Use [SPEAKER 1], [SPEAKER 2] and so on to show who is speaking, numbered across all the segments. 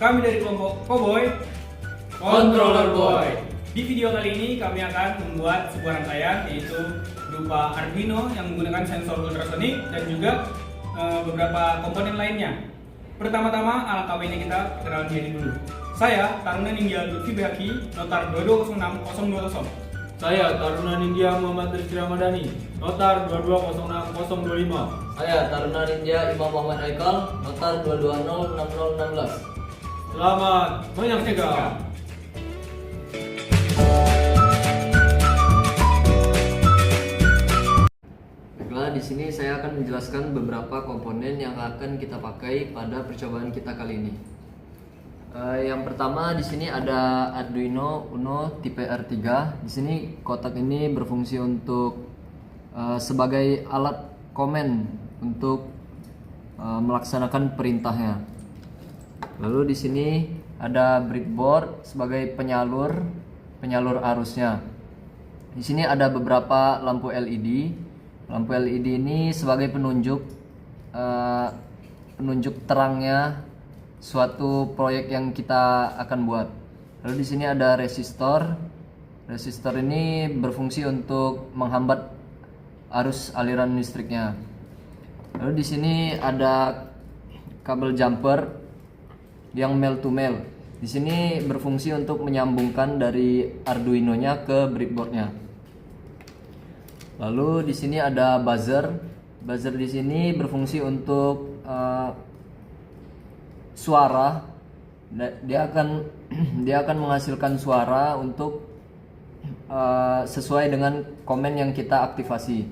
[SPEAKER 1] Kami dari kelompok Cowboy
[SPEAKER 2] Controller Boy.
[SPEAKER 1] Di video kali ini kami akan membuat sebuah rangkaian yaitu berupa Arduino yang menggunakan sensor ultrasonik dan juga beberapa komponen lainnya. Pertama-tama alat KW-nya kita kenalan diri dulu. Saya Taruna Ninja Lutfi Behaki, notar 2206020.
[SPEAKER 2] Saya Taruna Ninja Muhammad Rizky Ramadhani, notar 2206025.
[SPEAKER 3] Saya Taruna Ninja Imam Muhammad Aikal, notar 2206016.
[SPEAKER 2] Selamat menyaksikan.
[SPEAKER 3] Baiklah, di sini saya akan menjelaskan beberapa komponen yang akan kita pakai pada percobaan kita kali ini. Yang pertama di sini ada Arduino Uno tipe R3. Di sini kotak ini berfungsi untuk sebagai alat komen untuk melaksanakan perintahnya. Lalu di sini ada breadboard sebagai penyalur arusnya. Di sini ada beberapa lampu LED. Lampu LED ini sebagai penunjuk terangnya suatu proyek yang kita akan buat. Lalu di sini ada resistor. Resistor ini berfungsi untuk menghambat arus aliran listriknya. Lalu di sini ada kabel jumper yang male to male. Di sini berfungsi untuk menyambungkan dari Arduino-nya ke breadboard-nya. Lalu di sini ada buzzer. Buzzer di sini berfungsi untuk suara. Dia akan menghasilkan suara untuk sesuai dengan komen yang kita aktifasi.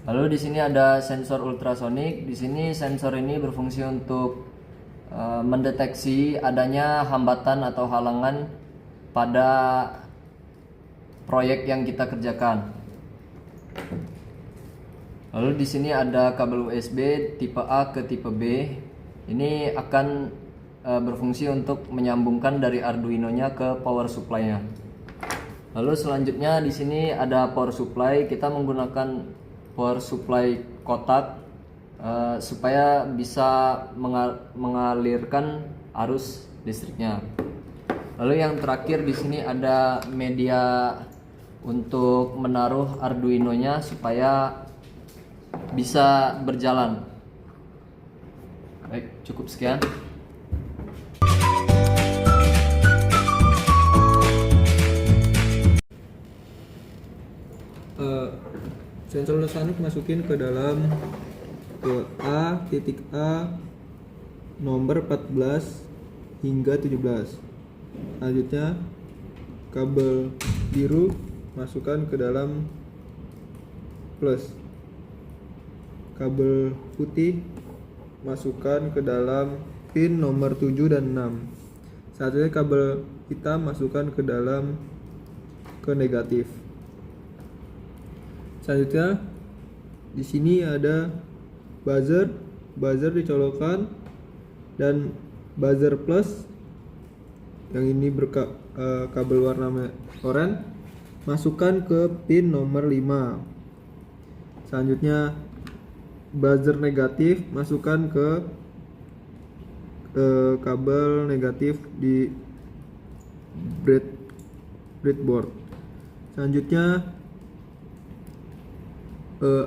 [SPEAKER 3] Lalu di sini ada sensor ultrasonik. Di sini sensor ini berfungsi untuk mendeteksi adanya hambatan atau halangan pada proyek yang kita kerjakan. Lalu di sini ada kabel USB tipe A ke tipe B. Ini akan berfungsi untuk menyambungkan dari Arduino-nya ke power supply-nya. Lalu selanjutnya di sini ada power supply. Kita menggunakan power supply kotak supaya bisa mengalirkan arus listriknya. Lalu yang terakhir di sini ada media untuk menaruh Arduino-nya supaya bisa berjalan. Baik, cukup sekian.
[SPEAKER 4] Sensor ultrasonik masukin ke dalam ke titik A nomor 14 hingga 17. Selanjutnya kabel biru masukkan ke dalam plus. Kabel putih masukkan ke dalam pin nomor 7 dan 6. Selanjutnya kabel hitam masukkan ke negatif. Selanjutnya di sini ada buzzer dicolokkan, dan buzzer plus yang ini kabel warna oranye masukkan ke pin nomor 5. Selanjutnya buzzer negatif masukkan ke kabel negatif di breadboard. Selanjutnya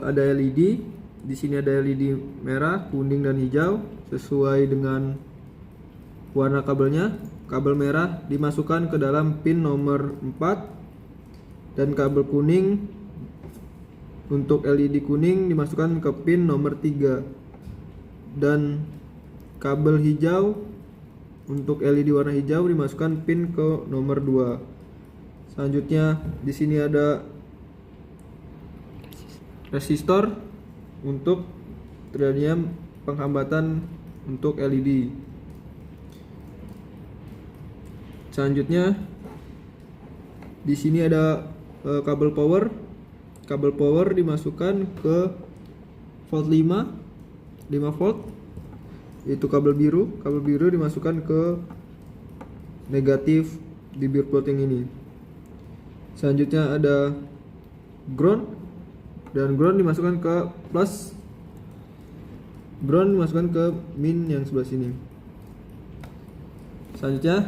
[SPEAKER 4] ada LED. Di sini ada LED merah, kuning, dan hijau sesuai dengan warna kabelnya. Kabel merah dimasukkan ke dalam pin nomor 4, dan kabel kuning untuk LED kuning dimasukkan ke pin nomor 3, dan kabel hijau untuk LED warna hijau dimasukkan pin ke nomor 2. Selanjutnya di sini ada resistor untuk terjadinya penghambatan untuk LED. Selanjutnya di sini ada kabel power. Kabel power dimasukkan ke volt 5 volt. Itu kabel biru. Kabel biru dimasukkan ke negatif di breadboard yang ini. Selanjutnya ada ground, dan ground dimasukkan ke plus, ground dimasukkan ke min yang sebelah sini. Selanjutnya,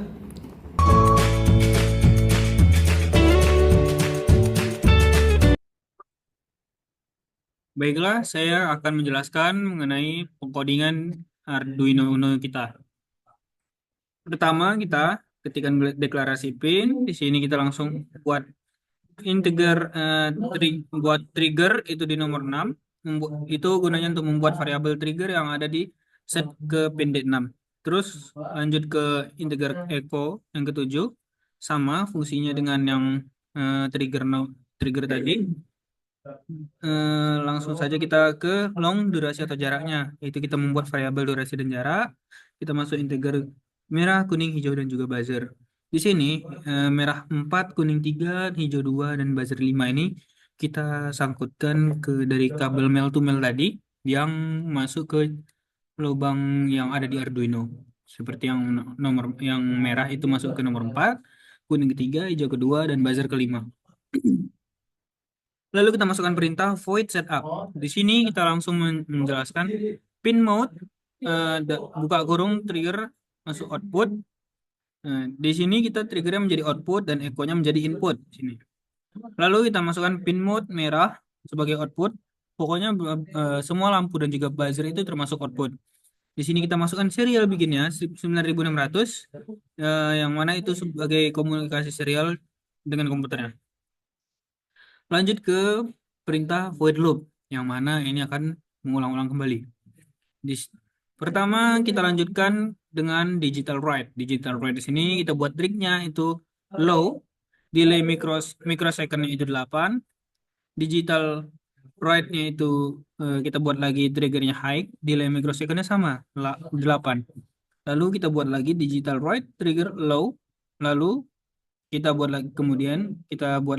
[SPEAKER 1] Baiklah, saya akan menjelaskan mengenai pengkodingan Arduino Uno kita. Pertama, kita ketikkan deklarasi pin. Di sini kita langsung buat buat trigger itu di nomor 6. Itu gunanya untuk membuat variabel trigger yang ada di set ke pin D6. Terus lanjut ke integer echo yang ketujuh, sama fungsinya dengan yang trigger tadi. Langsung saja kita ke long durasi atau jaraknya, yaitu kita membuat variabel durasi dan jarak. Kita masuk integer merah, kuning, hijau, dan juga buzzer. Di sini merah 4, kuning 3, hijau 2, dan buzzer 5 ini kita sangkutkan dari kabel male to male tadi yang masuk ke lubang yang ada di Arduino. Seperti yang yang merah itu masuk ke nomor 4, kuning ketiga, hijau kedua, dan buzzer kelima. Lalu kita masukkan perintah void setup. Di sini kita langsung menjelaskan pin mode, buka kurung trigger masuk output. Di sini kita triggernya menjadi output dan echo-nya menjadi input. Sini. Lalu kita masukkan pin mode merah sebagai output. Pokoknya semua lampu dan juga buzzer itu termasuk output. Di sini kita masukkan serial bikinnya 9600, yang mana itu sebagai komunikasi serial dengan komputernya. Lanjut ke perintah void loop, yang mana ini akan mengulang-ulang kembali. Pertama kita lanjutkan dengan digital write. Digital write di sini kita buat triknya itu low, delay microsecond-nya itu 8, digital write-nya itu kita buat lagi triggernya high, delay microsecond-nya sama 8. Lalu kita buat lagi digital write trigger low, lalu kita buat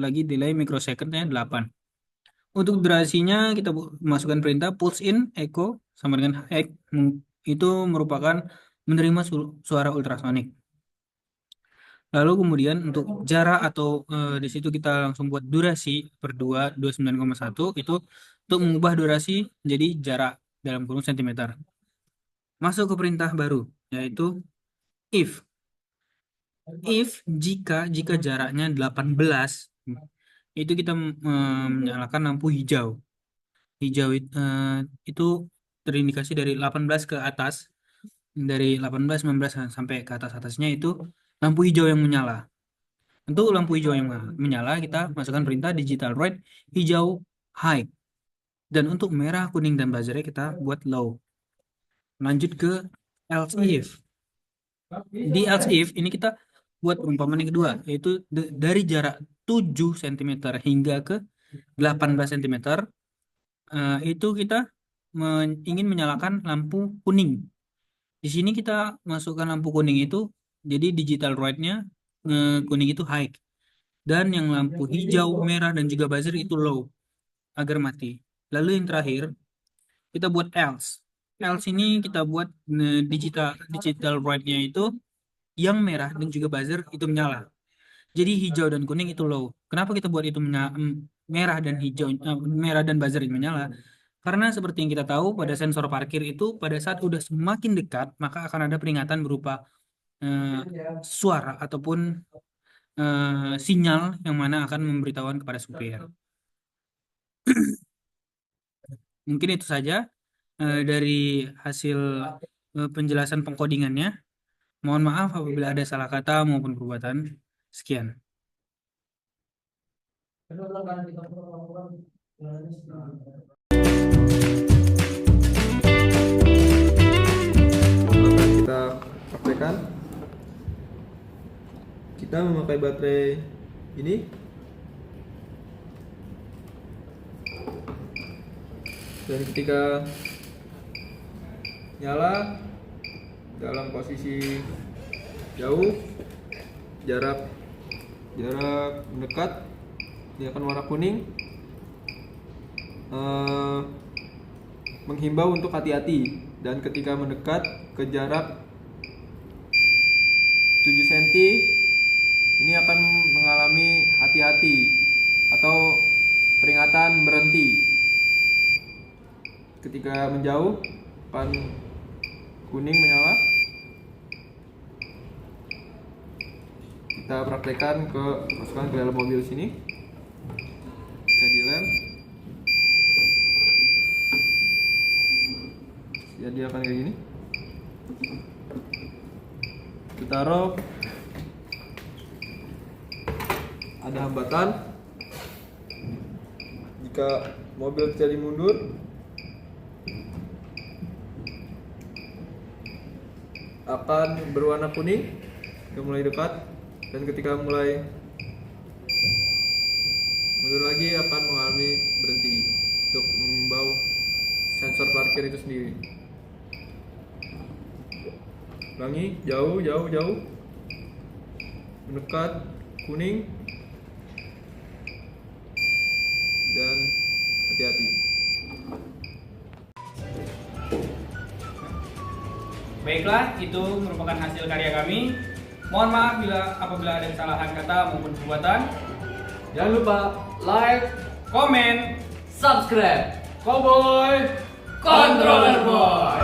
[SPEAKER 1] lagi delay microsecond-nya 8. Untuk durasinya kita masukkan perintah pulse in echo sama dengan high, itu merupakan menerima suara ultrasonik. Lalu kemudian untuk jarak atau di situ kita langsung buat durasi per 2, 29,1 itu untuk mengubah durasi menjadi jarak dalam kurung cm. Masuk ke perintah baru, yaitu if. If jika jaraknya 18, itu kita menyalakan lampu hijau. Hijau itu terindikasi dari 18 ke atas, dari 18, 19 sampai ke atasnya itu lampu hijau yang menyala. Untuk lampu hijau yang menyala kita masukkan perintah digital write hijau high. Dan untuk merah, kuning, dan buzzernya kita buat low. Lanjut ke else if. Di else if ini kita buat perumpamaan yang kedua, yaitu dari jarak 7 cm hingga ke 18 cm itu kita ingin menyalakan lampu kuning. Di sini kita masukkan lampu kuning itu, jadi digital write-nya kuning itu high, dan yang lampu hijau, merah, dan juga buzzer itu low agar mati. Lalu yang terakhir kita buat else. Else ini kita buat digital write-nya itu yang merah dan juga buzzer itu menyala. Jadi hijau dan kuning itu low. Kenapa kita buat itu merah dan buzzer itu menyala? Karena seperti yang kita tahu pada sensor parkir itu pada saat udah semakin dekat maka akan ada peringatan berupa suara ataupun sinyal yang mana akan memberitahuan kepada supir. Mungkin itu saja dari hasil penjelasan pengkodingannya. Mohon maaf apabila ada salah kata maupun perbuatan. Sekian.
[SPEAKER 4] akan kita praktekkan. Kita memakai baterai ini. Dan ketika nyala dalam posisi jauh, jarak mendekat, dia akan warna kuning, menghimbau untuk hati-hati, dan ketika mendekat ke jarak 7 cm ini akan mengalami hati-hati atau peringatan berhenti. Ketika menjauh akan kuning menyala, kita praktekkan masukkan ke dalam mobil sini. Kita dilem. Jadi akan kayak gini. Kita taruh. Ada hambatan. Jika mobil terjadi mundur, akan berwarna kuning ketika mulai dekat, dan ketika mulai mundur lagi akan mengalami berhenti untuk mengimbau sensor parkir itu sendiri. Ulangi, jauh, mendekat, kuning, dan hati-hati.
[SPEAKER 1] Baiklah, itu merupakan hasil karya kami. Mohon maaf apabila ada kesalahan kata maupun perbuatan.
[SPEAKER 2] Jangan lupa like,
[SPEAKER 1] Komen.
[SPEAKER 3] Subscribe.
[SPEAKER 2] Cowboy,
[SPEAKER 3] Controller Boy.